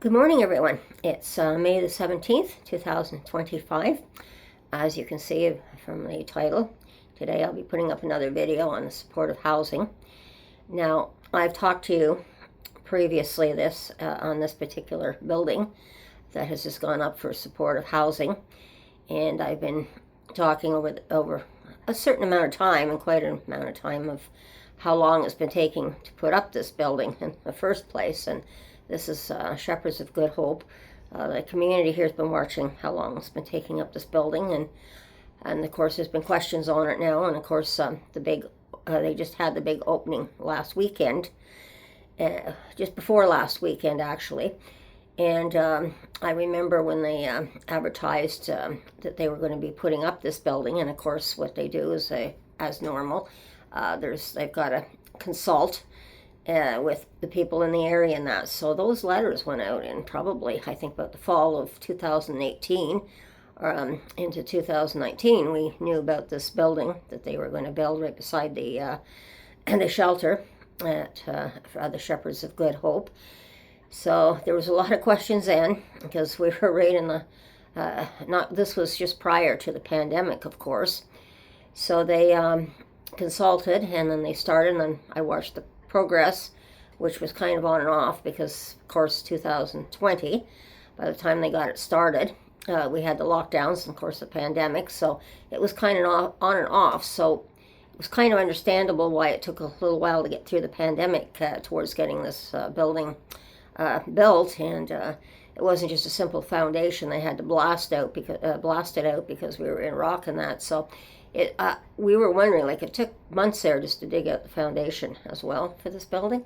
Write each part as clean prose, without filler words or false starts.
Good morning, everyone. It's May the 17th, 2025. As you can see from the title, today I'll be putting up another video on the supportive housing. Now, I've talked to you previously on this particular building that has just gone up for supportive housing, and I've been talking over a certain amount of time, and quite an amount of time, of how long it's been taking to put up this building in the first place. And this is Shepherds of Good Hope. The community here has been watching how long it's been taking up this building, and of course there's been questions on it now. And of course they just had the big opening last weekend, just before last weekend actually. And I remember when they advertised that they were going to be putting up this building, and of course what they do is as normal, they've got to consult with the people in the area and that. So those letters went out in probably, I think, about the fall of 2018 into 2019. We knew about this building that they were going to build right beside the shelter at the Shepherds of Good Hope. So there was a lot of questions then, because we were right in the, this was just prior to the pandemic, of course. So they consulted, and then they started, and then I watched the progress, which was kind of on and off, because of course 2020, by the time they got it started, we had the lockdowns and of course the pandemic, so it was kind of on and off. So it was kind of understandable why it took a little while to get through the pandemic towards getting this building built. And it wasn't just a simple foundation; they had to blast it out because we were in rock and that. So we were wondering, like, it took months there just to dig out the foundation as well for this building.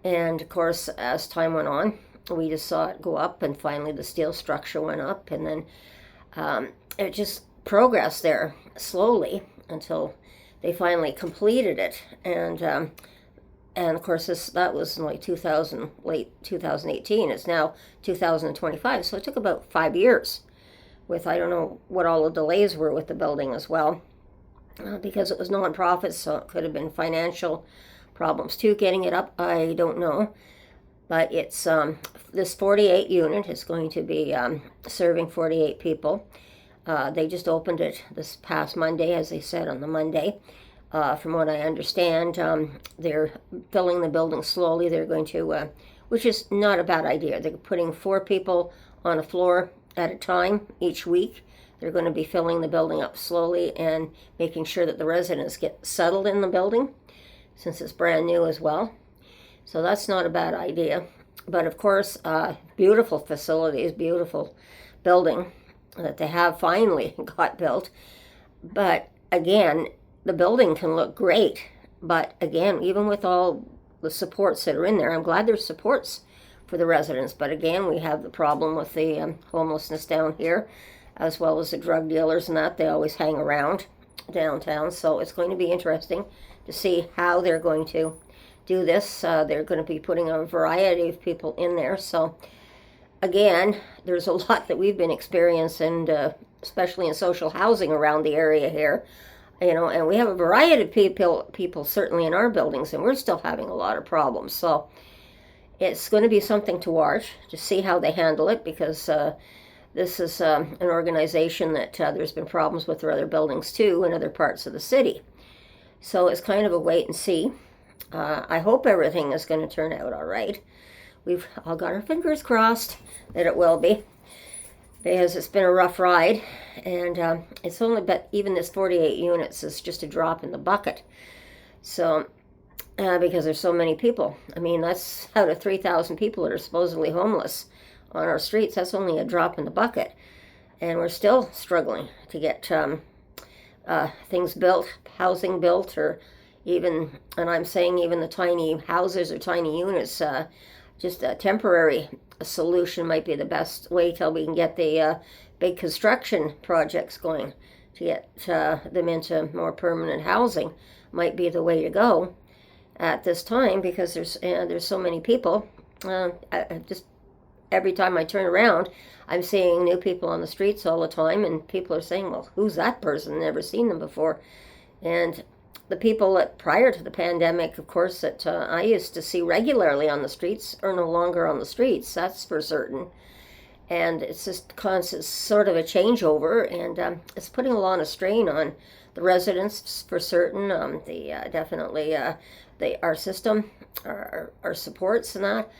And of course, as time went on, we just saw it go up, and finally the steel structure went up, and then it just progressed there slowly until they finally completed it. And of course that was in like late 2018. It's now 2025, so it took about 5 years, with I don't know what all the delays were with the building as well. Because it was non-profit, so it could have been financial problems too getting it up. I don't know, but it's this 48 unit is going to be serving 48 people. They just opened it this past Monday, as they said on the Monday. From what I understand, they're filling the building slowly. They're going to, which is not a bad idea. They're putting 4 people on a floor at a time each week. They're going to be filling the building up slowly and making sure that the residents get settled in the building, since it's brand new as well. So that's not a bad idea. But of course, beautiful facilities, beautiful building that they have finally got built. But again, the building can look great. But again, even with all the supports that are in there, I'm glad there's supports for the residents. But again, we have the problem with the homelessness down here, as well as the drug dealers and that. They always hang around downtown. So it's going to be interesting to see how they're going to do this. They're going to be putting a variety of people in there. So again, there's a lot that we've been experiencing, especially in social housing around the area here. And we have a variety of people certainly in our buildings, and we're still having a lot of problems. So it's going to be something to watch, to see how they handle it, because this is an organization that there's been problems with their other buildings too in other parts of the city. So it's kind of a wait and see. I hope everything is going to turn out all right. We've all got our fingers crossed that it will be, because it's been a rough ride. And it's only, but even this 48 units is just a drop in the bucket. So because there's so many people. I mean, that's out of 3,000 people that are supposedly homeless on our streets. That's only a drop in the bucket, and we're still struggling to get things built, housing built, or even, and I'm saying even the tiny houses or tiny units, just a temporary solution might be the best way till we can get the big construction projects going. To get them into more permanent housing might be the way to go at this time, because there's so many people. Just every time I turn around, I'm seeing new people on the streets all the time, and people are saying, well, who's that person? Never seen them before. And the people that prior to the pandemic, of course, that I used to see regularly on the streets are no longer on the streets, that's for certain. And it's just constant sort of a changeover, and it's putting a lot of strain on the residents for certain. Definitely our system, our supports and that.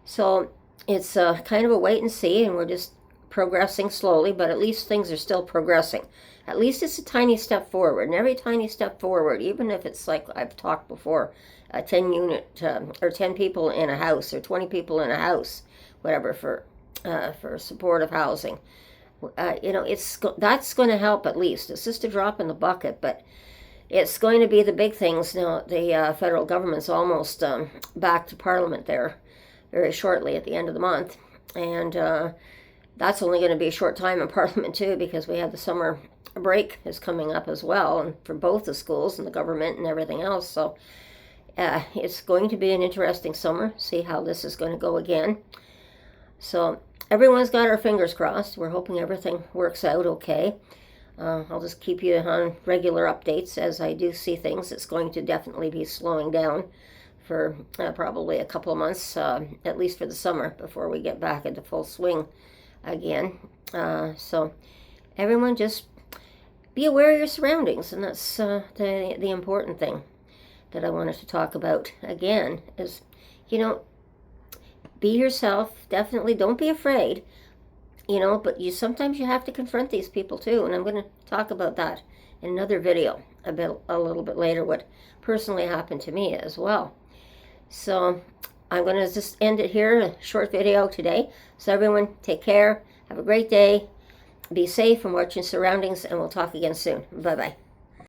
So it's kind of a wait and see, and we're just progressing slowly, but at least things are still progressing. At least it's a tiny step forward, and every tiny step forward, even if it's like I've talked before, a 10 unit or 10 people in a house or 20 people in a house, whatever, for supportive housing. That's going to help at least. It's just a drop in the bucket, but it's going to be the big things. Now, the federal government's almost back to Parliament there very shortly at the end of the month, and that's only going to be a short time in Parliament too, because we have the summer break is coming up as well, and for both the schools and the government and everything else. So it's going to be an interesting summer. See how this is going to go again. So everyone's got our fingers crossed. We're hoping everything works out okay. I'll just keep you on regular updates as I do see things. It's going to definitely be slowing down for probably a couple of months, at least for the summer, before we get back into full swing again. So everyone just be aware of your surroundings, and that's the important thing that I wanted to talk about again is, be yourself. Definitely don't be afraid, but sometimes you have to confront these people too, and I'm going to talk about that in another video a little bit later, what personally happened to me as well. So I'm going to just end it here, a short video today. So everyone, take care, have a great day, be safe and watch your surroundings, and we'll talk again soon. Bye-bye.